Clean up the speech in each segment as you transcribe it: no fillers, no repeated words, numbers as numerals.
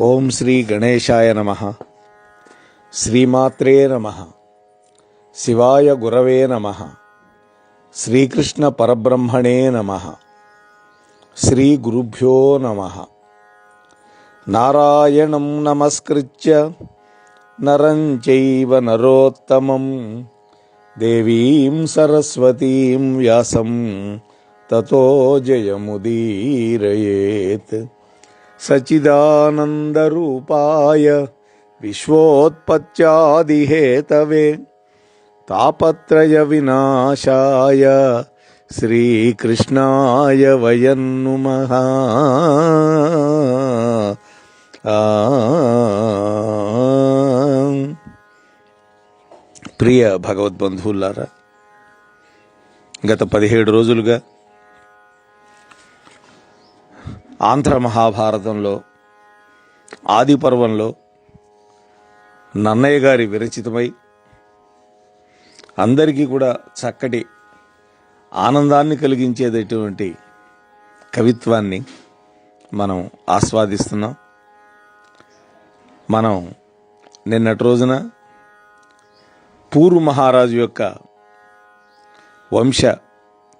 ఓం శ్రీ గణేశాయ నమః. శ్రీమాత్రే నమః. శివాయ గురవే నమః. శ్రీకృష్ణ పరబ్రహ్మణే నమః. శ్రీ గురుభ్యో నమః. నారాయణం నమస్కృత్య నరం చైవ నరోత్తమం దేవీం సరస్వతీం వ్యాసం తతో జయముదీరయేత్. సచ్చిదానందరూపాయ విశ్వోత్పత్యాదిహేతవే తాపత్రయ వినాశాయ శ్రీకృష్ణాయ వయం నమః. ప్రియ భగవద్బంధువులారా, గత 17 రోజులుగా ఆంధ్ర మహాభారతంలో ఆది పర్వంలో నన్నయ్య గారి విరచితమై అందరికీ కూడా చక్కటి ఆనందాన్ని కలిగించేటటువంటి కవిత్వాన్ని మనం ఆస్వాదిస్తున్నాం. మనం నిన్నటి రోజున పూర్వ మహారాజు యొక్క వంశ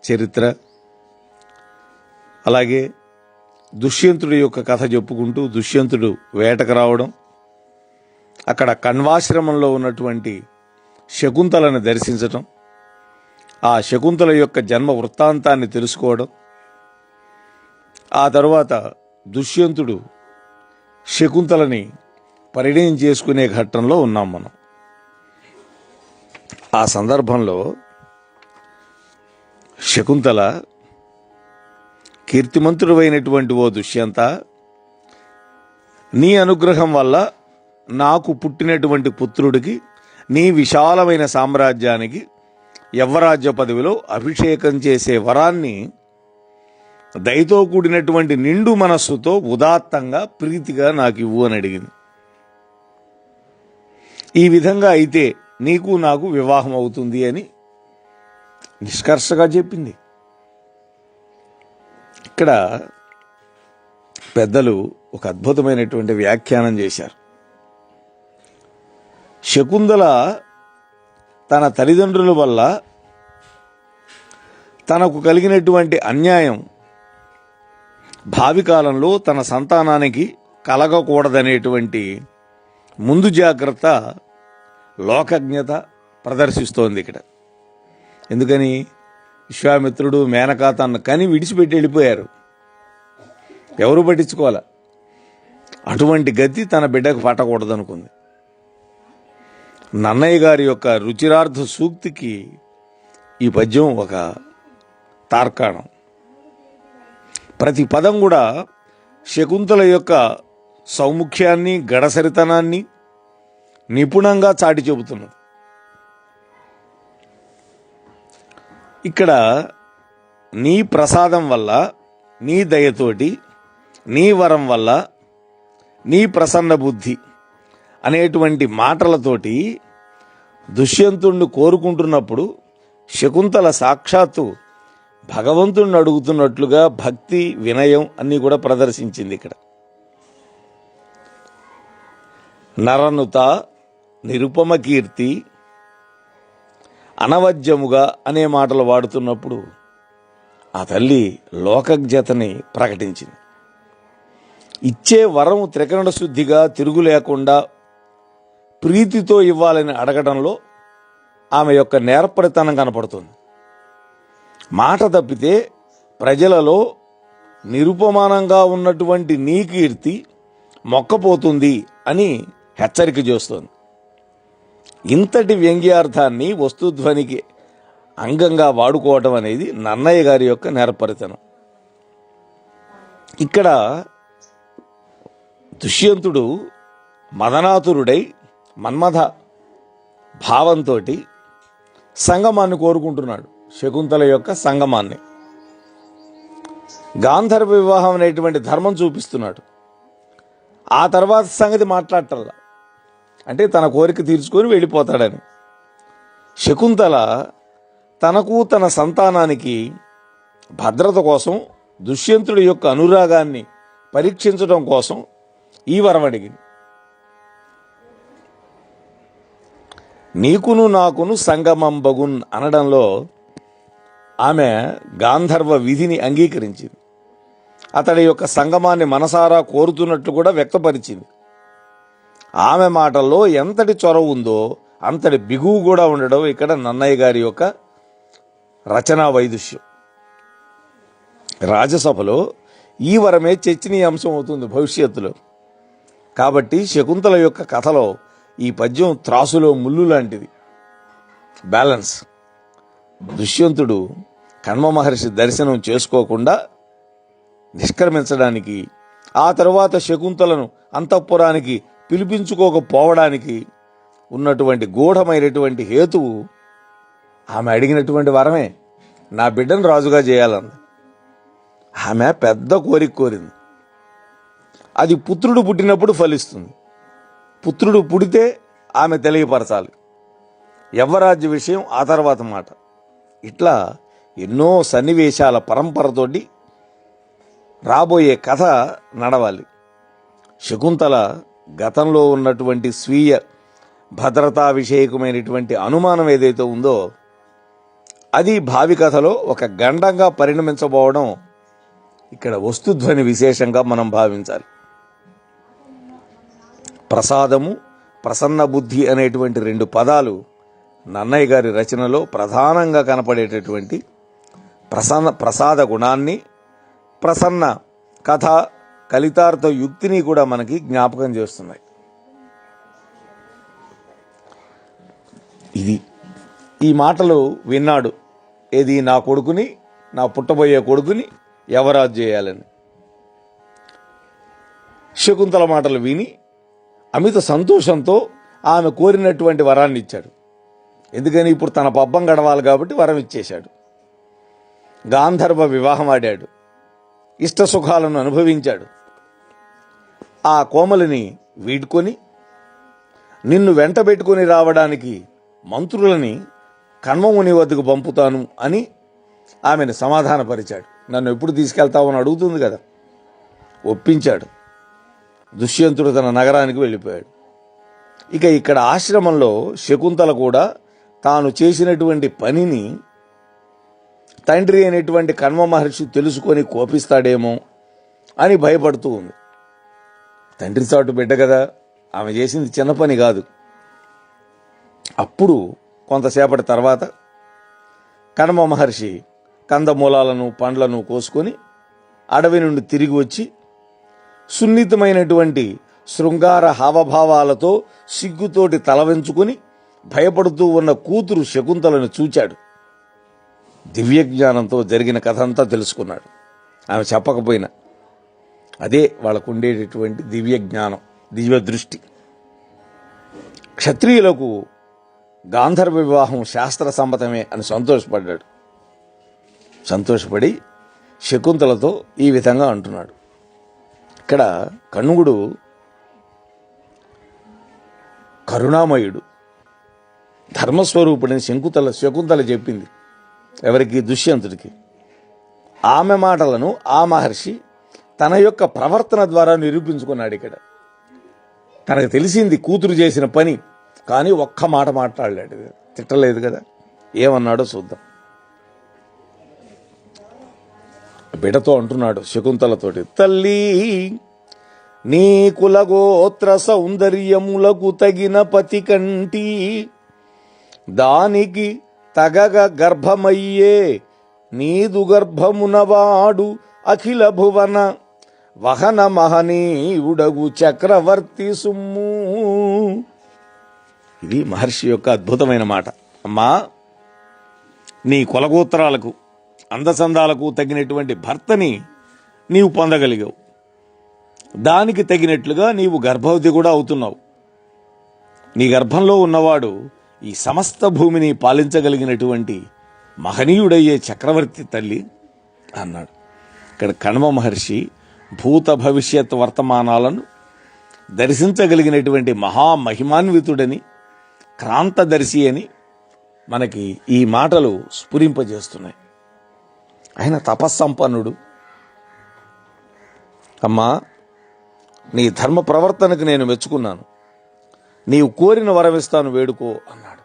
చరిత్ర, అలాగే దుష్యంతుడి యొక్క కథ చెప్పుకుంటూ దుష్యంతుడు వేటకు రావడం, అక్కడ కణ్వాశ్రమంలో ఉన్నటువంటి శకుంతలను దర్శించటం, ఆ శకుంతల యొక్క జన్మ వృత్తాంతాన్ని తెలుసుకోవడం, ఆ తరువాత దుష్యంతుడు శకుంతలని పరిణయం చేసుకునే ఘట్టంలో ఉన్నాం మనం. ఆ సందర్భంలో శకుంతల, కీర్తిమంతుడైనటువంటి ఓ దుష్యంత, నీ అనుగ్రహం వల్ల నాకు పుట్టినటువంటి పుత్రుడికి నీ విశాలమైన సామ్రాజ్యానికి యవ్వరాజ్య పదవిలో అభిషేకం చేసే వరాన్ని దయతో కూడినటువంటి నిండు మనస్సుతో ఉదాత్తంగా ప్రీతిగా నాకు ఇవ్వు అని అడిగింది. ఈ విధంగా అయితే నీకు నాకు వివాహం అవుతుంది అని నిష్కర్షగా చెప్పింది. ఇక్కడ పెద్దలు ఒక అద్భుతమైనటువంటి వ్యాఖ్యానం చేశారు. శకుంతల తన తల్లిదండ్రుల వల్ల తనకు కలిగినటువంటి అన్యాయం భావి కాలంలో తన సంతానానికి కలగకూడదనేటువంటి ముందు జాగ్రత్త, లోకజ్ఞత ప్రదర్శిస్తోంది ఇక్కడ. ఎందుకని? విశ్వామిత్రుడు మేనకా తన్ను కని విడిచిపెట్టి వెళ్ళిపోయారు, ఎవరు పట్టించుకోవాలా. అటువంటి గతి తన బిడ్డకు పట్టకూడదనుకుంది. నన్నయ్య గారి యొక్క రుచిరార్థ సూక్తికి ఈ పద్యం ఒక తార్కాణం. ప్రతి పదం కూడా శకుంతల యొక్క సౌముఖ్యాన్ని, గడసరితనాన్ని నిపుణంగా చాటి చెబుతున్నది. ఇక్కడ నీ ప్రసాదం వల్ల, నీ దయతోటి, నీ వరం వల్ల, నీ ప్రసన్న బుద్ధి అనేటువంటి మాటలతోటి దుష్యంతుణ్ణి కోరుకుంటున్నప్పుడు శకుంతల సాక్షాత్తు భగవంతుణ్ణి అడుగుతున్నట్లుగా భక్తి, వినయం అన్నీ కూడా ప్రదర్శించింది. ఇక్కడ నరనుత నిరుపమ కీర్తి అనవద్యముగా అనే మాటలు వాడుతున్నప్పుడు ఆ తల్లి లోకజ్ఞతని ప్రకటించింది. ఇచ్చే వరం త్రికరణ శుద్ధిగా, తిరుగు లేకుండా ప్రీతితో ఇవ్వాలని అడగడంలో ఆమె యొక్క నేర్పరితనం కనపడుతుంది. మాట తప్పితే ప్రజలలో నిరుపమానంగా ఉన్నటువంటి నీ కీర్తి మొక్కపోతుంది అని హెచ్చరిక చేస్తోంది. ఇంతటి వ్యంగ్యార్థాన్ని వస్తుధ్వనికి అంగంగా వాడుకోవటం అనేది నన్నయ్య గారి యొక్క నేర్పరితనం. ఇక్కడ దుష్యంతుడు మదనాతురుడై మన్మథ భావంతో సంగమాన్ని కోరుకుంటున్నాడు, శకుంతల యొక్క సంగమాన్ని. గాంధర్వ వివాహం అనేటువంటి ధర్మం చూపిస్తున్నాడు. ఆ తర్వాత సంగతి మాట్లాడటల్లా, అంటే తన కోరిక తీర్చుకొని వెళ్ళిపోతాడని. శకుంతల తనకు తన సంతానానికి భద్రత కోసం దుష్యంతుడి యొక్క అనురాగాన్ని పరీక్షించడం కోసం ఈ వరం అడిగింది. నీకును నాకును సంగమం బగున్ అనడంలో ఆమె గాంధర్వ విధిని అంగీకరించింది. అతడి యొక్క సంగమాన్ని మనసారా కోరుతున్నట్లు కూడా వ్యక్తపరిచింది. ఆమె మాటల్లో ఎంతటి చొరవ ఉందో అంతటి బిగువు కూడా ఉండడం ఇక్కడ నన్నయ్య గారి యొక్క రచనా వైదుష్యం. రాజ్యసభలో ఈ వరమే చర్చనీయాంశం అవుతుంది భవిష్యత్తులో. కాబట్టి శకుంతల యొక్క కథలో ఈ పద్యం త్రాసులో ముళ్ళు లాంటిది, బ్యాలెన్స్. దుష్యంతుడు కణ్వ మహర్షి దర్శనం చేసుకోకుండా నిష్క్రమించడానికి, ఆ తరువాత శకుంతలను అంతఃపురానికి పిలిపించుకోకపోవడానికి ఉన్నటువంటి గూఢమైనటువంటి హేతువు ఆమె అడిగినటువంటి వరమే. నా బిడ్డను రాజుగా చేయాలంది. ఆమె పెద్ద కోరిక కోరింది. అది పుత్రుడు పుట్టినప్పుడు ఫలిస్తుంది. పుత్రుడు పుడితే ఆమె తెలియపరచాలి. యవ్వరాజ్య విషయం ఆ తర్వాత మాట. ఇట్లా ఎన్నో సన్నివేశాల పరంపరతోటి రాబోయే కథ నడవాలి. శకుంతల గతంలో ఉన్నటువంటి స్వీయ భద్రతా విషయకమైనటువంటి అనుమానం ఏదైతే ఉందో అది భావి కథలో ఒక గండంగా పరిణమించబోవడం ఇక్కడ వస్తుధ్వని విశేషంగా మనం భావించాలి. ప్రసాదము, ప్రసన్న బుద్ధి అనేటువంటి రెండు పదాలు నన్నయ్య గారి రచనలో ప్రధానంగా కనపడేటటువంటి ప్రసాద గుణాన్ని, ప్రసన్న కథ కలితార్థ యుక్తిని కూడా మనకి జ్ఞాపకం చేస్తున్నాయి. ఇది ఈ మాటలు విన్నాడు. ఏది? నా కొడుకుని, నా పుట్టబోయే కొడుకుని యవరాజు చేయాలని. శకుంతల మాటలు విని అమిత సంతోషంతో ఆమె కోరినటువంటి వరాన్ని ఇచ్చాడు. ఎందుకని? ఇప్పుడు తన పబ్బం గడవాలి కాబట్టి వరం ఇచ్చేశాడు. గాంధర్వ వివాహం ఆడాడు. ఇష్ట సుఖాలను అనుభవించాడు. ఆ కోమలిని వీడ్కొని నిన్ను వెంట పెట్టుకుని రావడానికి మంత్రులని కణ్వముని వద్దకు పంపుతాను అని ఆమెను సమాధానపరిచాడు. నన్ను ఎప్పుడు తీసుకెళ్తావు అని అడుగుతుంది కదా. ఒప్పించాడు. దుష్యంతుడు తన నగరానికి వెళ్ళిపోయాడు. ఇక ఇక్కడ ఆశ్రమంలో శకుంతల కూడా తాను చేసినటువంటి పనిని తండ్రి అయినటువంటి కణ్వ మహర్షి తెలుసుకొని కోపిస్తాడేమో అని భయపడుతూ ఉంది. తండ్రి చాటు బిడ్డ కదా, ఆమె చేసింది చిన్న పని కాదు. అప్పుడు కొంతసేపటి తర్వాత కణ్వ మహర్షి కందమూలాలను పండ్లను కోసుకొని అడవి నుండి తిరిగి వచ్చి సున్నితమైనటువంటి శృంగార హావభావాలతో సిగ్గుతోటి తల వెంచుకుని భయపడుతూ ఉన్న కూతురు శకుంతలను చూచాడు. దివ్యజ్ఞానంతో జరిగిన కథ అంతా తెలుసుకున్నాడు. ఆమె చెప్పకపోయినా అదే వాళ్ళకు ఉండేటటువంటి దివ్య జ్ఞానం, దివ్య దృష్టి. క్షత్రియులకు గాంధర్వ వివాహం శాస్త్ర సమ్మతమే అని సంతోషపడ్డాడు. సంతోషపడి శకుంతలతో ఈ విధంగా అంటున్నాడు. ఇక్కడ కణ్వుడు కరుణామయుడు, ధర్మస్వరూపుడని శకుంతల చెప్పింది. ఎవరికి? దుష్యంతుడికి. ఆమె మాటలను ఆ మహర్షి తన యొక్క ప్రవర్తన ద్వారా నిరూపించుకున్నాడు. ఇక్కడ తనకు తెలిసింది కూతురు చేసిన పని, కానీ ఒక్క మాట మాట్లాడలేడు, తిట్టలేదు కదా. ఏమన్నాడో చూద్దాం. బిడతో అంటున్నాడు శకుంతలతోటి, తల్లి నీ కులగోత్ర సౌందర్యములకు తగిన పతి కంటి దానికి తగగ గర్భమయ్యే నీదు గర్భమునవాడు అఖిల భువన వహన మహనీయుడగు చక్రవర్తి సుమ్ము. ఇది మహర్షి యొక్క అద్భుతమైన మాట. అమ్మా, నీ కులగోత్రాలకు అందచందాలకు తగినటువంటి భర్తని నీవు పొందగలిగావు. దానికి తగినట్లుగా నీవు గర్భవతి కూడా అవుతున్నావు. నీ గర్భంలో ఉన్నవాడు ఈ సమస్త భూమిని పాలించగలిగినటువంటి మహనీయుడయ్యే చక్రవర్తి తల్లి అన్నాడు. ఇక్కడ కణ్వ మహర్షి భూత భవిష్యత్ వర్తమానాలను దర్శించగలిగినటువంటి మహామహిమాన్వితుడని, క్రాంతదర్శి అని మనకి ఈ మాటలు స్ఫురింపజేస్తున్నాయి. ఆయన తపస్సంపన్నుడు. అమ్మా, నీ ధర్మ ప్రవర్తనకు నేను మెచ్చుకున్నాను, నీవు కోరిన వరం ఇస్తాను, వేడుకో అన్నాడు.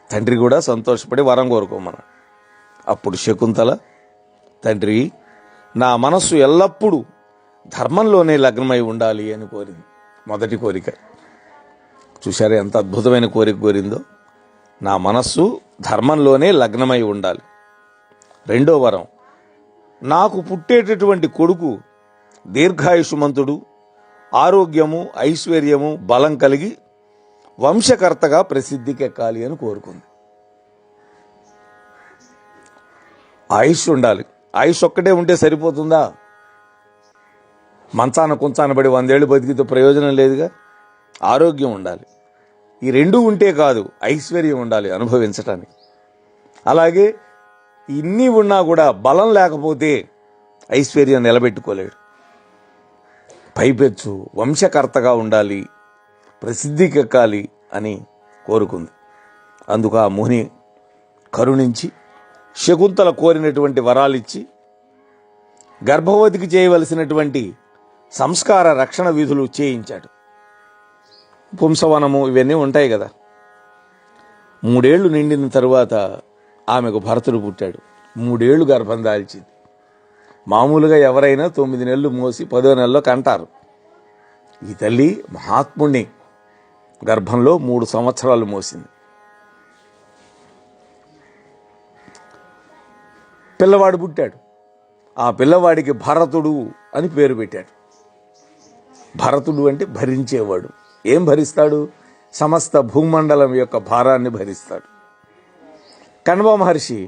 తండ్రి కూడా సంతోషపడి వరం కోరుకోమన్నాడు. అప్పుడు శకుంతల, తండ్రి, నా మనస్సు ఎల్లప్పుడూ ధర్మంలోనే లగ్నమై ఉండాలి అని కోరింది. మొదటి కోరిక. చూశారా ఎంత అద్భుతమైన కోరిక కోరిందో? నా మనస్సు ధర్మంలోనే లగ్నమై ఉండాలి. రెండో వరం, నాకు పుట్టేటటువంటి కొడుకు దీర్ఘాయుష్మంతుడు, ఆరోగ్యము, ఐశ్వర్యము, బలం కలిగి వంశకర్తగా ప్రసిద్ధికెక్కాలి అని కోరుకుంది. ఆయుష్ ఉండాలి. ఆయుష్ ఒక్కటే ఉంటే సరిపోతుందా? మంచాన కుంచాన పడి 100 ఏళ్ళు బతికితే ప్రయోజనం లేదుగా. ఆరోగ్యం ఉండాలి. ఈ రెండు ఉంటే కాదు, ఐశ్వర్యం ఉండాలి అనుభవించటానికి. అలాగే ఇన్ని ఉన్నా కూడా బలం లేకపోతే ఐశ్వర్యం నిలబెట్టుకోలేడు. పైపెచ్చు వంశకర్తగా ఉండాలి, ప్రసిద్ధికెక్కాలి అని కోరుకుంది. అందుకు ఆ ముని కరుణించి శకుంతల కోరినటువంటి వరాలిచ్చి గర్భవతికి చేయవలసినటువంటి సంస్కార రక్షణ విధులు చేయించాడు. పుంసవనము ఇవన్నీ ఉంటాయి కదా. 3 ఏళ్లు నిండిన తరువాత ఆమెకు భరతుడు పుట్టాడు. 3 ఏళ్లు గర్భం దాల్చింది. మామూలుగా ఎవరైనా 9 నెలలు మోసి 10వ నెలలో కంటారు. ఈ తల్లి మహాత్ముణ్ణి గర్భంలో 3 సంవత్సరాలు మోసింది. పిల్లవాడు పుట్టాడు. ఆ పిల్లవాడికి భరతుడు అని పేరు పెట్టాడు. భరతుడు అంటే భరించేవాడు. ఏం భరిస్తాడు? సమస్త భూమండలం యొక్క భారాన్ని భరిస్తాడు. కణ్వ మహర్షి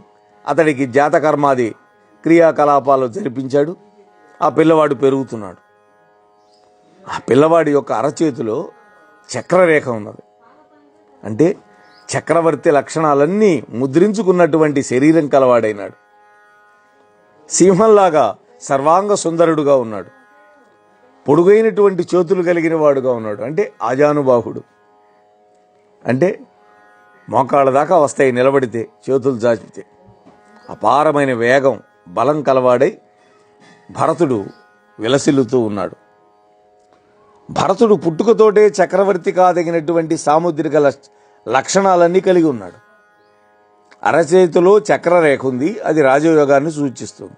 అతడికి జాతకర్మాది క్రియాకలాపాలు జరిపించాడు. ఆ పిల్లవాడు పెరుగుతున్నాడు. ఆ పిల్లవాడి యొక్క అరచేతిలో చక్రరేఖ ఉన్నది. అంటే చక్రవర్తి లక్షణాలన్నీ ముద్రించుకున్నటువంటి శరీరం కలవాడైనాడు. సింహంలాగా సర్వాంగ సుందరుడుగా ఉన్నాడు. పొడుగైనటువంటి చేతులు కలిగిన వాడుగా ఉన్నాడు. అంటే ఆజానుబాహుడు. అంటే మోకాళ్ళ దాకా వస్తాయి నిలబడితే, చేతులు చాచితే. అపారమైన వేగం, బలం కలవాడై భరతుడు విలసిల్లుతూ ఉన్నాడు. భరతుడు పుట్టుకతోటే చక్రవర్తి కాదగినటువంటి సాముద్రిక లక్షణాలన్నీ కలిగి ఉన్నాడు. అరచేతిలో చక్రరేఖ ఉంది. అది రాజయోగాన్ని సూచిస్తుంది.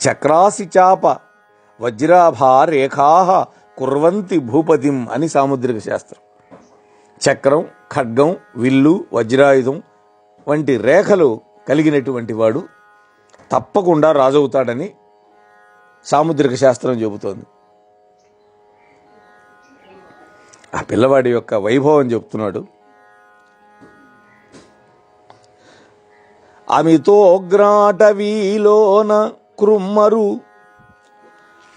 చక్రాసి చాప వజ్రాభా రేఖా కుర్వంతి భూపతిం అని సాముద్రిక శాస్త్రం. చక్రం, ఖడ్గం, విల్లు, వజ్రాయుధం వంటి రేఖలు కలిగినటువంటి వాడు తప్పకుండా రాజవుతాడని సాముద్రిక శాస్త్రం చెబుతోంది. ఆ పిల్లవాడి యొక్క వైభవం చెప్తున్నాడు. అమితోగ్రాటవీలోన కృమ్మరు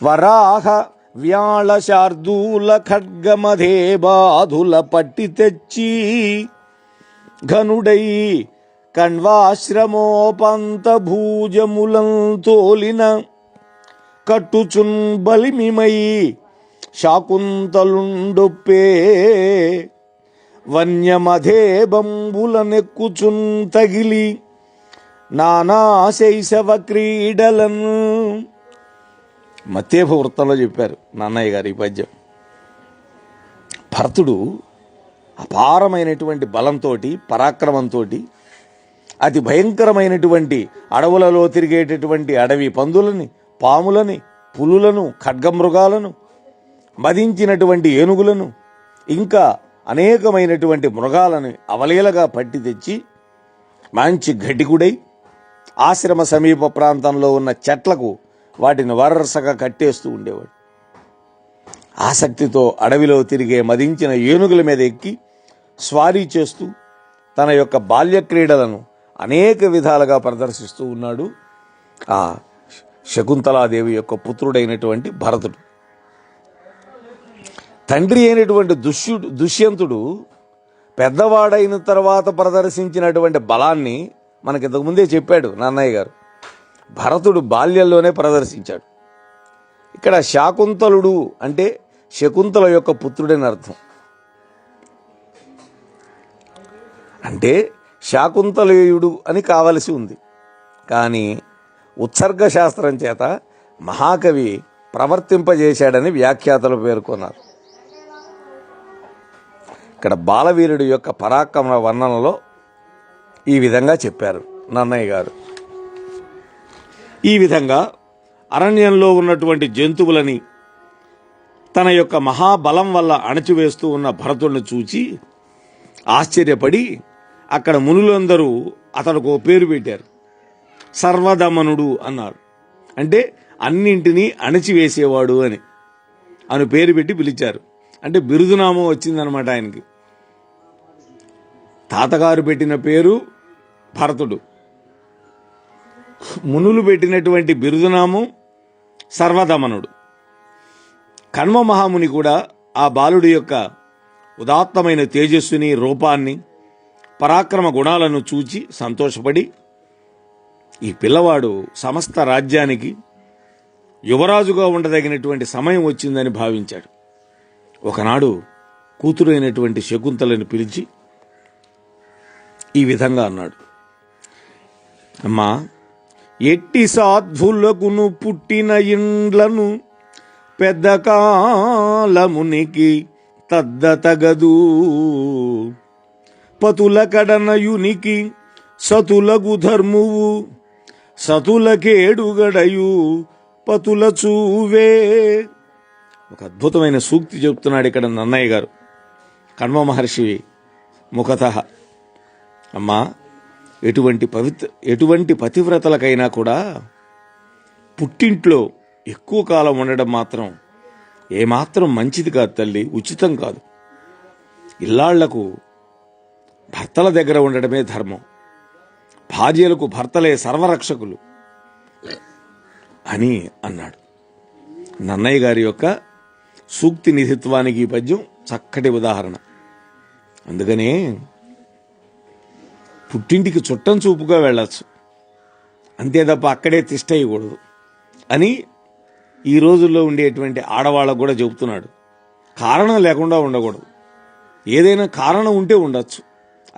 వరాహ వ్యాళ శార్దూల ఖడ్గమధే బాధుల పట్టి తెచ్చి ఘనుడై కణ్వాశ్రమోపంత భూజములం తోలిన కట్టుచున్ బలిమిమై శాకుంతలుండొప్పే వన్యమధే బంబుల నెక్కుచున్ తగిలి నానా శైశవ క్రీడలను. మత్తేభ వృత్తంలో చెప్పారు నాన్నయ్య గారు ఈ పద్యం. భరతుడు అపారమైనటువంటి బలంతో, పరాక్రమంతో అతి భయంకరమైనటువంటి అడవులలో తిరిగేటటువంటి అడవి పందులని, పాములని, పులులను, ఖడ్గమృగాలను, మదించినటువంటి ఏనుగులను, ఇంకా అనేకమైనటువంటి మృగాలను అవలీలగా పట్టి తెచ్చి మంచి ఘటికుడై ఆశ్రమ సమీప ప్రాంతంలో ఉన్న చెట్లకు వాటిని వరసగా కట్టేస్తూ ఉండేవాడు. ఆసక్తితో అడవిలో తిరిగే మదించిన ఏనుగుల మీద ఎక్కి స్వారీ చేస్తూ తన యొక్క బాల్య క్రీడలను అనేక విధాలుగా ప్రదర్శిస్తూ ఉన్నాడు ఆ శకుంతలాదేవి యొక్క పుత్రుడైనటువంటి భరతుడు. తండ్రి అయినటువంటి దుష్యంతుడు పెద్దవాడైన తర్వాత ప్రదర్శించినటువంటి బలాన్ని మనకి ఇంతకుముందే చెప్పాడు నాన్నయ్య గారు. భరతుడు బాల్యంలోనే ప్రదర్శించాడు. ఇక్కడ శాకుంతలుడు అంటే శకుంతల యొక్క పుత్రుడని అర్థం. అంటే శాకుంతలేయుడు అని కావలసి ఉంది. కానీ ఉత్సర్గ శాస్త్రం చేత మహాకవి ప్రవర్తింపజేశాడని వ్యాఖ్యాతలు పేర్కొన్నారు. ఇక్కడ బాలవీరుడి యొక్క పరాక్రమ వర్ణనలో ఈ విధంగా చెప్పారు నన్నయ్య గారు. ఈ విధంగా అరణ్యంలో ఉన్నటువంటి జంతువులని తన యొక్క మహాబలం వల్ల అణచివేస్తూ ఉన్న భరతుడిని చూచి ఆశ్చర్యపడి అక్కడ మునులందరూ అతడికి పేరు పెట్టారు. సర్వదమనుడు అన్నారు. అంటే అన్నింటినీ అణచివేసేవాడు అని పేరు పెట్టి పిలిచారు. అంటే బిరుదునామం వచ్చిందనమాట ఆయనకి. తాతగారు పెట్టిన పేరు భరతుడు, మునులు పెట్టినటువంటి బిరుదునామం సర్వదమనుడు. కణ్వ మహాముని కూడా ఆ బాలుడి యొక్క ఉదాత్తమైన తేజస్సుని, రూపాన్ని, పరాక్రమ గుణాలను చూచి సంతోషపడి ఈ పిల్లవాడు సమస్త రాజ్యానికి యువరాజుగా ఉండదగినటువంటి సమయం వచ్చిందని భావించాడు. ఒకనాడు కూతురైనటువంటి శకుంతలను పిలిచి ఈ విధంగా అన్నాడు. అమ్మా, ఎట్టి సాధ్వులకును పుట్టిన ఇండ్లను పెద్ద కాలమునికి తద్దతగదు, పతుల కడనయునికి సతులగు ధర్మువు, సతులకేడుగడయు పతుల చూవే. ఒక అద్భుతమైన సూక్తి చెప్తున్నాడు ఇక్కడ నన్నయ్య గారు కణ్వ మహర్షి ముఖతః. అమ్మా, ఎటువంటి పతివ్రతలకైనా కూడా పుట్టింట్లో ఎక్కువ కాలం ఉండడం మాత్రం ఏమాత్రం మంచిది కాదు తల్లి, ఉచితం కాదు. ఇల్లాళ్లకు భర్తల దగ్గర ఉండడమే ధర్మం. భార్యలకు భర్తలే సర్వరక్షకులు అని అన్నాడు. నన్నయ్య గారి యొక్క సూక్తి నిధిత్వానికి ఈ పద్యం చక్కటి ఉదాహరణ. అందుకనే పుట్టింటికి చుట్టం చూపుగా వెళ్ళచ్చు, అంతే తప్ప అక్కడే తిష్టయ్యకూడదు అని ఈ రోజుల్లో ఉండేటువంటి ఆడవాళ్ళకు కూడా చెబుతున్నాడు. కారణం లేకుండా ఉండకూడదు. ఏదైనా కారణం ఉంటే ఉండొచ్చు.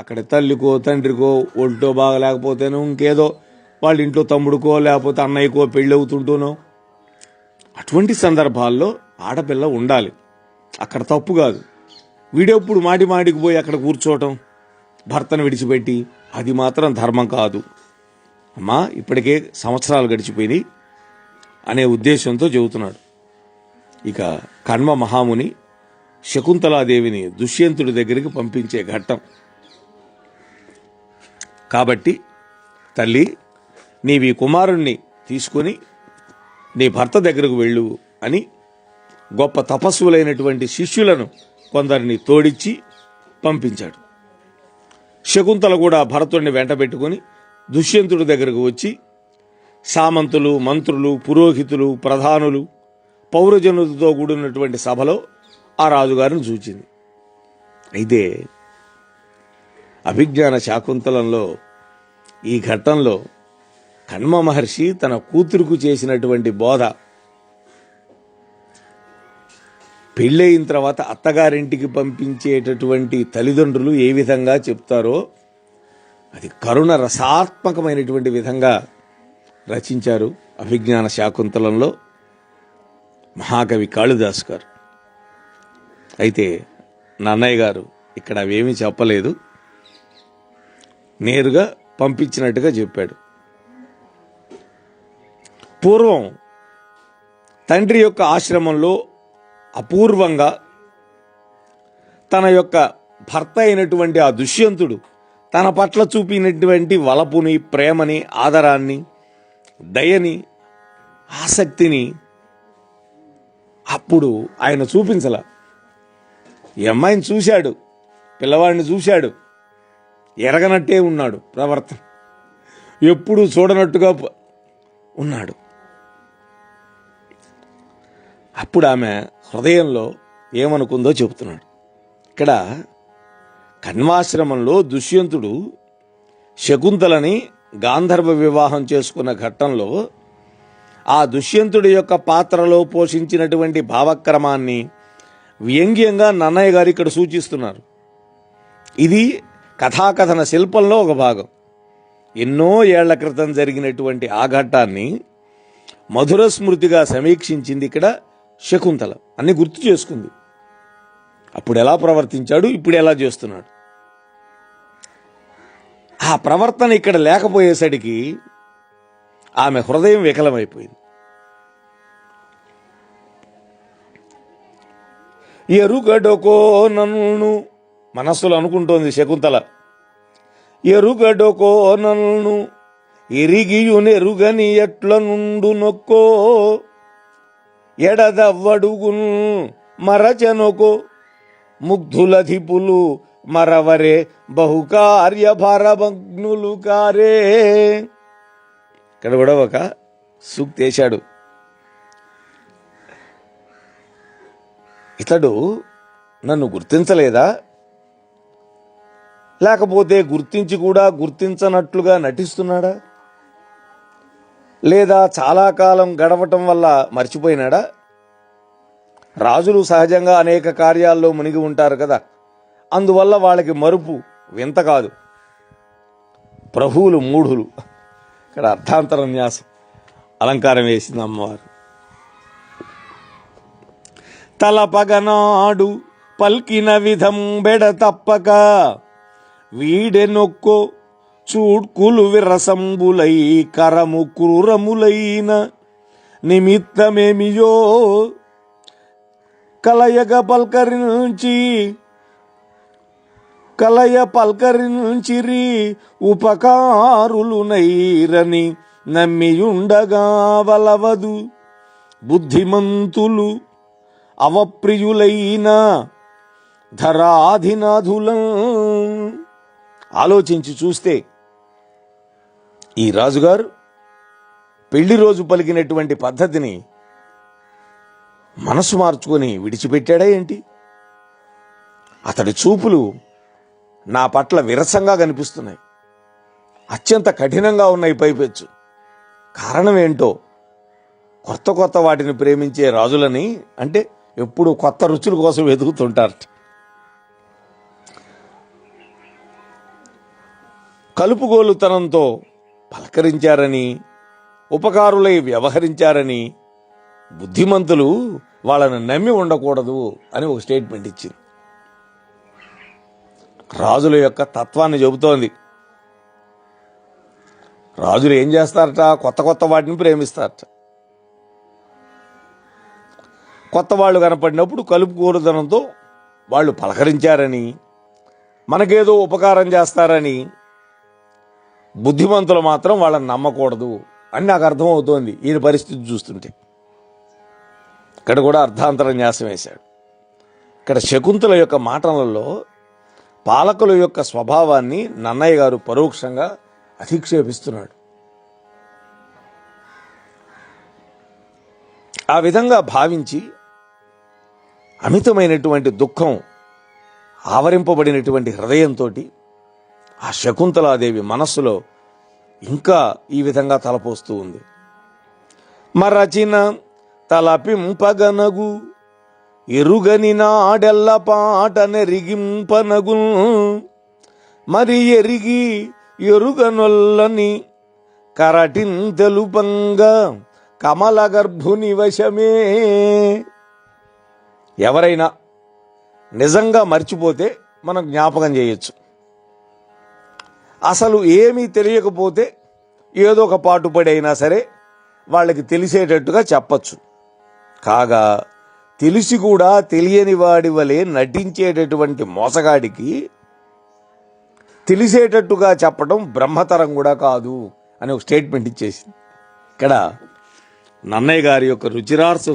అక్కడ తల్లికో తండ్రికో ఒంటో బాగా లేకపోతేనో ఇంకేదో వాళ్ళ ఇంట్లో తమ్ముడికో లేకపోతే అన్నయ్యకో పెళ్ళి అవుతుంటూనో అటువంటి సందర్భాల్లో ఆడపిల్ల ఉండాలి. అక్కడ తప్పు కాదు. వీడెప్పుడు మాటికి పోయి అక్కడ కూర్చోవటం, భర్తను విడిచిపెట్టి, అది మాత్రం ధర్మం కాదు. అమ్మా, ఇప్పటికే సంవత్సరాలు గడిచిపోయినాయి అనే ఉద్దేశంతో చెబుతున్నాడు. ఇక కణ్వ మహాముని శకుంతలాదేవిని దుష్యంతుడి దగ్గరికి పంపించే ఘట్టం. కాబట్టి తల్లి, నీవి కుమారుణ్ణి తీసుకుని నీ భర్త దగ్గరకు వెళ్ళు అని గొప్ప తపస్సులైనటువంటి శిష్యులను కొందరిని తోడిచ్చి పంపించాడు. శకుంతల కూడా భరతుడిని వెంట పెట్టుకుని దుష్యంతుడి దగ్గరకు వచ్చి సామంతులు, మంత్రులు, పురోహితులు, ప్రధానులు, పౌరజనులతో కూడినటువంటి సభలో ఆ రాజుగారిని చూచింది. అయితే అభిజ్ఞాన శాకుంతలంలో ఈ ఘట్టంలో కణ్వ మహర్షి తన కూతురుకు చేసినటువంటి బోధ, పెళ్ళయిన తర్వాత అత్తగారింటికి పంపించేటటువంటి తల్లిదండ్రులు ఏ విధంగా చెప్తారో అది కరుణ రసాత్మకమైనటువంటి విధంగా రచించారు అభిజ్ఞాన శాకుంతలంలో మహాకవి కాళిదాస్ గారు. అయితే నన్నయ్య గారు ఇక్కడ అవేమీ చెప్పలేదు, నేరుగా పంపించినట్టుగా చెప్పాడు. పూర్వం తండ్రి యొక్క ఆశ్రమంలో అపూర్వంగా తన యొక్క భర్త అయినటువంటి ఆ దుష్యంతుడు తన పట్ల చూపినటువంటి వలపుని, ప్రేమని, ఆదరాన్ని, దయని, ఆసక్తిని అప్పుడు ఆయన చూపించలా. ఈ అమ్మాయిని చూశాడు, పిల్లవాడిని చూశాడు, ఎరగనట్టే ఉన్నాడు, ప్రవర్తన ఎప్పుడూ చూడనట్టుగా ఉన్నాడు. అప్పుడు ఆమె హృదయంలో ఏమనుకుందో చెబుతున్నాడు. ఇక్కడ కణ్వాశ్రమంలో దుష్యంతుడు శకుంతలని గాంధర్వ వివాహం చేసుకున్న ఘట్టంలో ఆ దుష్యంతుడి యొక్క పాత్రలో పోషించినటువంటి భావక్రమాన్ని వ్యంగ్యంగా నన్నయ్య గారు ఇక్కడ సూచిస్తున్నారు. ఇది కథాకథన శిల్పంలో ఒక భాగం. ఎన్నో ఏళ్ల క్రితం జరిగినటువంటి ఆ ఘట్టాన్ని మధుర స్మృతిగా సమీక్షించింది ఇక్కడ శకుంతల. అన్ని గుర్తు చేసుకుంది. అప్పుడు ఎలా ప్రవర్తించాడు, ఇప్పుడు ఎలా చేస్తున్నాడు. ఆ ప్రవర్తన ఇక్కడ లేకపోయేసరికి ఆమె హృదయం వికలమైపోయింది. ఎరుగడొకో నన్ను మనస్సులో అనుకుంటోంది శకుంతల. ఎరుగడొకో నన్ను ఎరిగియునెరుగని ఎట్ల నుండు నొక్కో ఎడదవ్వడుగున్ మరచనొకో ముగ్ధులధిపులు మరవరే బహుకార్య భారభగ్నులు కారే. ఇక్కడ కూడా ఒక సూక్తి వేశాడు. ఇతడు నన్ను గుర్తించలేదా, లేకపోతే గుర్తించి కూడా గుర్తించనట్లుగా నటిస్తున్నాడా, లేదా చాలా కాలం గడవటం వల్ల మర్చిపోయినాడా? రాజులు సహజంగా అనేక కార్యాల్లో మునిగి ఉంటారు కదా, అందువల్ల వాళ్ళకి మరుపు వింత కాదు. ప్రభువులు మూఢులు. ఇక్కడ అర్థాంతర న్యాసం అలంకారం వేసింది అమ్మవారు. తలపగనాడు పల్కిన విధం బెడ తప్పక వీడెనొక్కో చూడ్కులు విరసంబులై కరము క్రూరములైన నిమిత్తమేమియో కలయ పల్కరించిరి ఉపకారులు నైరని నమ్మియుండగా వలవదు బుద్ధిమంతులు అవప్రియులైన ధరాధినాధుల. ఆలోచించి చూస్తే ఈ రాజుగారు పెళ్లి రోజు పలికినటువంటి పద్ధతిని మనసు మార్చుకొని విడిచిపెట్టాడా ఏంటి? అతడి చూపులు నా పట్ల విరసంగా కనిపిస్తున్నాయి, అత్యంత కఠినంగా ఉన్నాయి పైపెచ్చు. కారణం ఏంటో? కొత్త కొత్త వాటిని ప్రేమించే రాజులని అంటే ఎప్పుడు కొత్త రుచుల కోసం వెతుకుతుంటారు. కలుపుగోలుతనంతో పలకరించారని, ఉపకారులై వ్యవహరించారని బుద్ధిమంతులు వాళ్ళను నమ్మి ఉండకూడదు అని ఒక స్టేట్మెంట్ ఇచ్చింది. రాజుల యొక్క తత్వాన్ని చెబుతోంది. రాజులు ఏం చేస్తారట? కొత్త కొత్త వాటిని ప్రేమిస్తారట. కొత్త వాళ్ళు కనపడినప్పుడు కలుపుకోరుదనంతో వాళ్ళు పలకరించారని, మనకేదో ఉపకారం చేస్తారని బుద్ధిమంతులు మాత్రం వాళ్ళని నమ్మకూడదు అని నాకు అర్థమవుతోంది ఈయన పరిస్థితి చూస్తుంటే. ఇక్కడ కూడా అర్థాంతర న్యాసం వేశాడు. ఇక్కడ శకుంతల యొక్క మాటలలో పాలకుల యొక్క స్వభావాన్ని నన్నయ్య గారు పరోక్షంగా అధిక్షేపిస్తున్నాడు. ఆ విధంగా భావించి అమితమైనటువంటి దుఃఖం ఆవరింపబడినటువంటి హృదయంతో ఆ శకుంతలాదేవి మనస్సులో ఇంకా ఈ విధంగా తలపోస్తూ ఉంది. మరచిన తలపింపగనగు ఎరుగని నాడెల్ల పాట నెరిగింపనగు మరి ఎరిగి ఎరుగనొల్లని కరటిన్ తెలుపంగా కమల గర్భుని వశమే. ఎవరైనా నిజంగా మర్చిపోతే మనం జ్ఞాపకం చేయొచ్చు. అసలు ఏమీ తెలియకపోతే ఏదో ఒక పాటుపడి అయినా సరే వాళ్ళకి తెలిసేటట్టుగా చెప్పచ్చు. కాగా తెలిసి కూడా తెలియని వాడి వలె నటించేటటువంటి మోసగాడికి తెలిసేటట్టుగా చెప్పడం బ్రహ్మతరం కూడా కాదు అని ఒక స్టేట్మెంట్ ఇచ్చేసింది. ఇక్కడ నన్నయ్య గారి యొక్క రుచిరార్స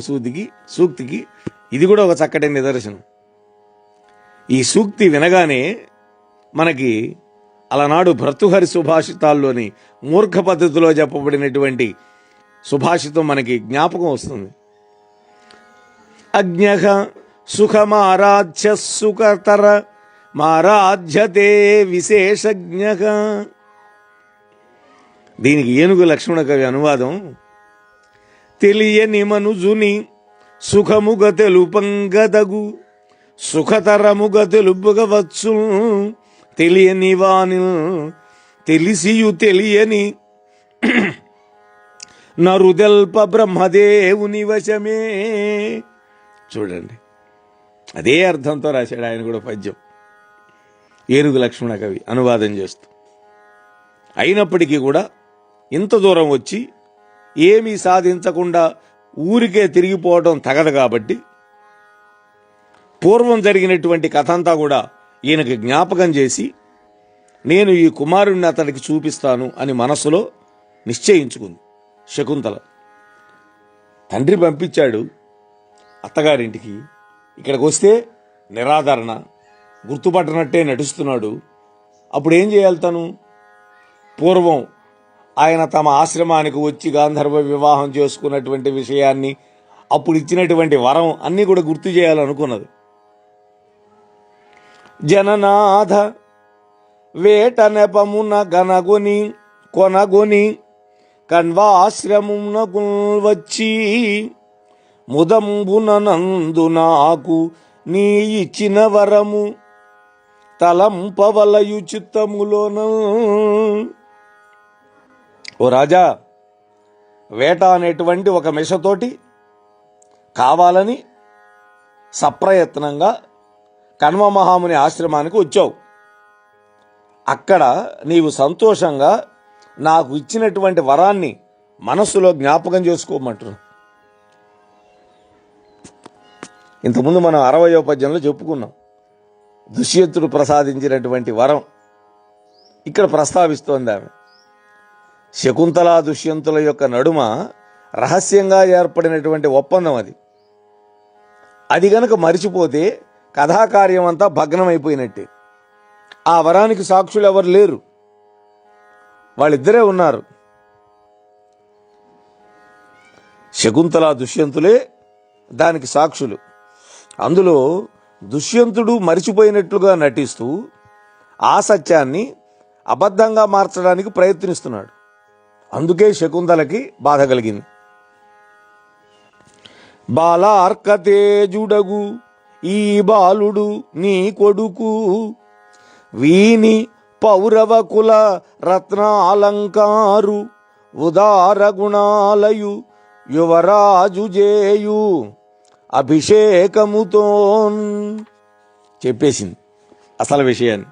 సూక్తికి ఇది కూడా ఒక చక్కటి నిదర్శనం. ఈ సూక్తి వినగానే మనకి అలనాడు భర్తృహరి సుభాషితాల్లోని మూర్ఖ పద్ధతిలో చెప్పబడినటువంటి సుభాషితం మనకి జ్ఞాపకం వస్తుంది. అజ్ఞః సుఖమారాధ్య సుఖతర మారాధ్యతే విశేషజ్ఞః. దీనికి ఏనుగు లక్ష్మణ కవి అనువాదం, తెలియని మనుజుని సుఖముగ తెలుపంగదగు సుఖతరముగ తెలుపుగవచ్చు తెలియని వాని తెలిసియు తెలియని నరుదెల్ప బ్రహ్మదేవుని వశమే. చూడండి, అదే అర్థంతో రాశాడు ఆయన కూడా పద్యం, ఏనుగు లక్ష్మణ కవి అనువాదం చేస్తూ. అయినప్పటికీ కూడా ఇంత దూరం వచ్చి ఏమీ సాధించకుండా ఊరికే తిరిగిపోవడం తగదు కాబట్టి పూర్వం జరిగినటువంటి కథ అంతా కూడా ఈయనకి జ్ఞాపకం చేసి నేను ఈ కుమారుణ్ణి అతడికి చూపిస్తాను అని మనసులో నిశ్చయించుకుంది శకుంతల. తండ్రి పంపించాడు అత్తగారింటికి, ఇక్కడికి వస్తే నిరాదరణ, గుర్తుపట్టనట్టే నడుస్తున్నాడు. అప్పుడు ఏం చేయాలి తను? పూర్వం ఆయన తమ ఆశ్రమానికి వచ్చి గాంధర్వ వివాహం చేసుకున్నటువంటి విషయాన్ని, అప్పుడు ఇచ్చినటువంటి వరం అన్నీ కూడా గుర్తు చేయాలనుకున్నది. జననాథ వేట నెపమున గనగొని కొనగొని కణ్వాశ్రమునకు వచ్చి ముదంబున నందు నాకు నీ ఇచ్చిన వరము తలంపవలయు చిత్తములోన. ఓ రాజా, వేట అనేటువంటి ఒక మిషతోటి కావాలని సప్రయత్నంగా కణ్వ మహాముని ఆశ్రమానికి వచ్చావు. అక్కడ నీవు సంతోషంగా నాకు ఇచ్చినటువంటి వరాన్ని మనస్సులో జ్ఞాపకం చేసుకోమంటున్నావు. ఇంతకుముందు మనం 60వ పద్యంలో చెప్పుకున్నాం దుష్యంతుడు ప్రసాదించినటువంటి వరం ఇక్కడ ప్రస్తావిస్తోంది ఆమె. శకుంతల దుష్యంతుల యొక్క నడుమ రహస్యంగా ఏర్పడినటువంటి ఒప్పందం అది. అది గనక మరిచిపోతే కథాకార్యం అంతా భగ్నమైపోయినట్టే. ఆ వరానికి సాక్షులు ఎవరు లేరు, వాళ్ళిద్దరే ఉన్నారు. శకుంతల దుష్యంతులే దానికి సాక్షులు. అందులో దుష్యంతుడు మరిచిపోయినట్లుగా నటిస్తూ ఆ సత్యాన్ని అబద్ధంగా మార్చడానికి ప్రయత్నిస్తున్నాడు. అందుకే శకుంతలకి బాధ కలిగింది. బాలార్కతేజుడగు ఈ బాలుడు నీ కొడుకు, వీని పౌరవకుల రత్నాలంకారు ఉదార గుణాలయు యువరాజు జేయు అభిషేకముతో చెప్పేసింది అసలు విషయాన్ని.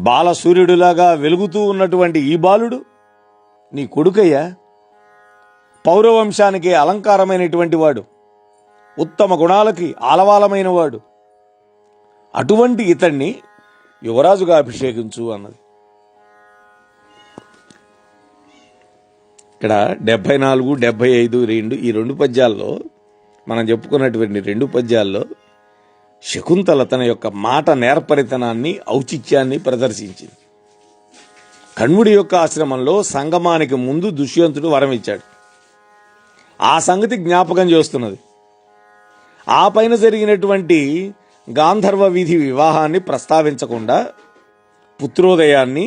బాలసూర్యుడిలాగా వెలుగుతూ ఉన్నటువంటి ఈ బాలుడు నీ కొడుకయ్యా, పౌరవంశానికి అలంకారమైనటువంటి వాడు, ఉత్తమ గుణాలకి ఆలవాలమైన వాడు. అటువంటి ఇతన్ని యువరాజుగా అభిషేకించు అన్నది. ఇక్కడ 74, 75 ఈ రెండు పద్యాల్లో మనం చెప్పుకున్నటువంటి 2 పద్యాల్లో శకుంతల తన యొక్క మాట నేర్పరితనాన్ని, ఔచిత్యాన్ని ప్రదర్శించింది. కణ్వుడి యొక్క ఆశ్రమంలో సంగమానికి ముందు దుష్యంతుడు వరం ఇచ్చాడు. ఆ సంగతి జ్ఞాపకం చేస్తున్నది. ఆ పైన జరిగినటువంటి గాంధర్వ విధి వివాహాన్ని ప్రస్తావించకుండా పుత్రోదయాన్ని,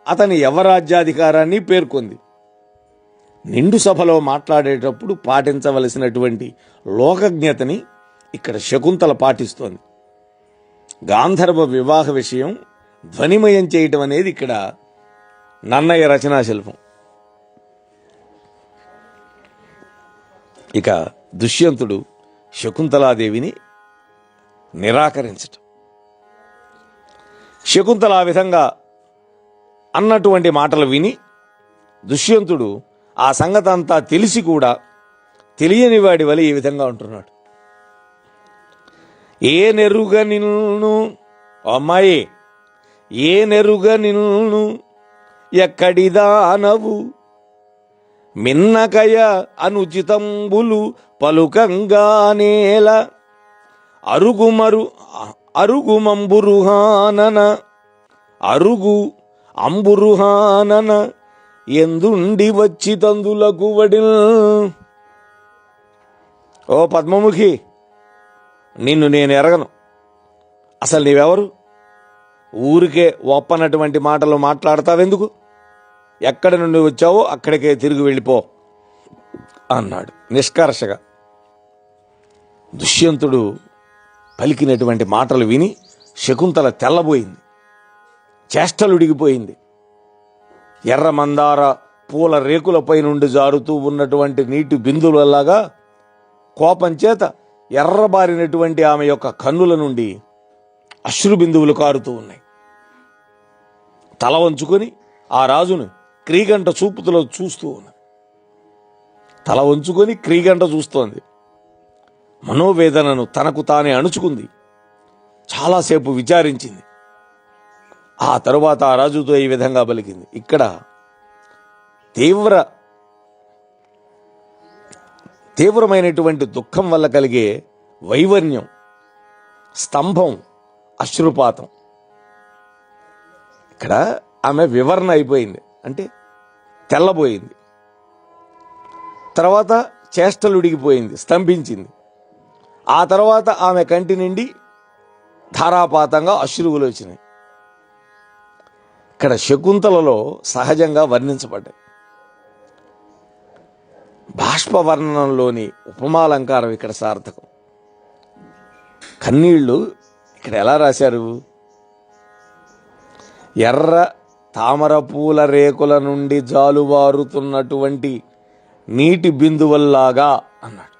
అతని యవరాజ్యాధికారాన్ని పేర్కొంది. నిండు సభలో మాట్లాడేటప్పుడు పాటించవలసినటువంటి లోకజ్ఞతని ఇక్కడ శకుంతల పాటిస్తోంది. గాంధర్వ వివాహ విషయం ధ్వనిమయం చేయటం అనేది ఇక్కడ నన్నయ్య రచనా శిల్పం. ఇక దుష్యంతుడు శకుంతలాదేవిని నిరాకరించటం. శకుంతల ఆ విధంగా అన్నటువంటి మాటలు విని దుష్యంతుడు ఆ సంగతి అంతా తెలిసి కూడా తెలియని వాడి వలె ఈ విధంగా ఉంటున్నాడు. ఏ నెరుగ నిన్ను, అమ్మాయి ఏ నెరుగ నిన్ను ఎక్కడిదానవు, మిన్నకయ అనుచితంబులు పలుకంగానేల అరుగు అంబురుహానన ఎందుండి వచ్చి తందులకు వడిల్. ఓ పద్మముఖి, నిన్ను నేను ఎరగను. అసలు నీవెవరు? ఊరికే ఒప్పనటువంటి మాటలు మాట్లాడతావెందుకు? ఎక్కడి నుండి వచ్చావో అక్కడికే తిరిగి వెళ్ళిపో అన్నాడు నిష్కర్షగా. దుష్యంతుడు పలికినటువంటి మాటలు విని శకుంతల తెల్లబోయింది, చేష్టలుడిగిపోయింది. ఎర్ర మందార పూల రేకులపై నుండి జారుతూ ఉన్నటువంటి నీటి బిందువులలాగా కోపం చేత ఎర్రబారినటువంటి ఆమె యొక్క కన్నుల నుండి అశ్రు బిందువులు కారుతూ ఉన్నాయి. తల వంచుకొని ఆ రాజును క్రీగంట చూపుతులో చూస్తూ ఉన్నది. తల వంచుకొని క్రీగంట చూస్తోంది. మనోవేదనను తనకు తానే అణుచుకుంది. చాలాసేపు విచారించింది. ఆ తరువాత ఆ రాజుతో ఈ విధంగా పలికింది. ఇక్కడ తీవ్రమైనటువంటి దుఃఖం వల్ల కలిగే వైవర్ణ్యం, స్తంభం, అశ్రుపాతం. ఇక్కడ ఆమె వివరణ అయిపోయింది, అంటే తెల్లబోయింది. తర్వాత చేష్టలు ఉడిగిపోయింది, స్తంభించింది. ఆ తర్వాత ఆమె కంటి నుండి ధారాపాతంగా అశ్రువులు వచ్చినాయి. ఇక్కడ శకుంతలలో సహజంగా వర్ణించబడ్డాయి. బాష్పవర్ణనంలోని ఉపమాలంకారం ఇక్కడ సార్థకం. కన్నీళ్లు ఇక్కడ ఎలా రాశారు? ఎర్ర తామర పూల రేకుల నుండి జాలువారుతున్నటువంటి నీటి బిందువుల్లాగా అన్నాడు.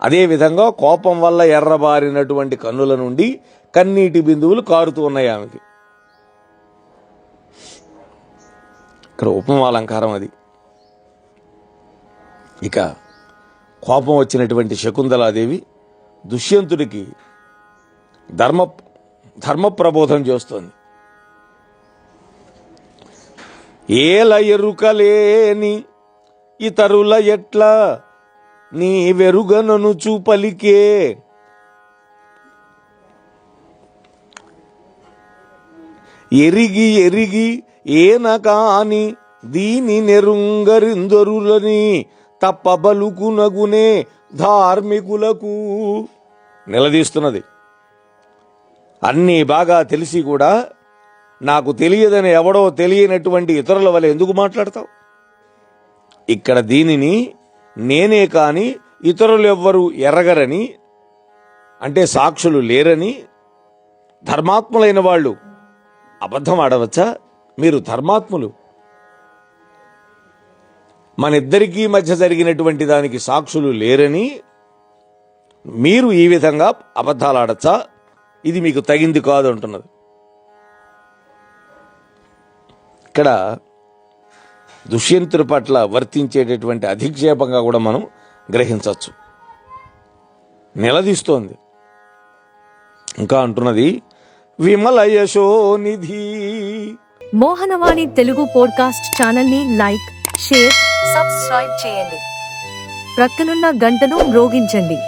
అదేవిధంగా కోపం వల్ల ఎర్రబారినటువంటి కన్నుల నుండి కన్నీటి బిందువులు కారుతూ ఉన్నాయి ఆమెకి. ఇక్కడ ఉపమాలంకారం అది. ఇక కోపం వచ్చినటువంటి శకుంతలాదేవి దుష్యంతుడికి ధర్మ ప్రబోధం చేస్తోంది. ఏల ఎరుకలేని ఇతరుల ఎట్లా నీ వెరుగననుచు పలికే, ఎరిగి ఎరిగి ఏన కాని దీని నెరుంగరిందరులని తప్పబలుకునగునే ధార్మికులకు నిలదీస్తున్నది. అన్నీ బాగా తెలిసి కూడా నాకు తెలియదని ఎవడో తెలియనటువంటి ఇతరుల వల్ల ఎందుకు మాట్లాడతావు? ఇక్కడ దీనిని నేనే కాని ఇతరులు ఎవ్వరూ ఎరగరని, అంటే సాక్షులు లేరని ధర్మాత్ములైన వాళ్ళు అబద్ధం ఆడవచ్చా? మీరు ధర్మాత్ములు. మన ఇద్దరికీ మధ్య జరిగినటువంటి దానికి సాక్షులు లేరని మీరు ఈ విధంగా అబద్ధాలు ఆడచ్చా? ఇది మీకు తగింది కాదు అంటున్నది. ఇక్కడ దుష్యంతుడి పట్ల వర్తించేటటువంటి అధిక్షేపంగా కూడా మనం గ్రహించవచ్చు. నిలదీస్తోంది. ఇంకా అంటున్నది, విమల యశోనిధి. మోహనవాణి తెలుగు పోడ్కాస్ట్ ఛానల్ ని లైక్, షేర్, సబ్స్క్రైబ్ చేయండి. ప్రక్కనున్న గంటను మ్రోగించండి.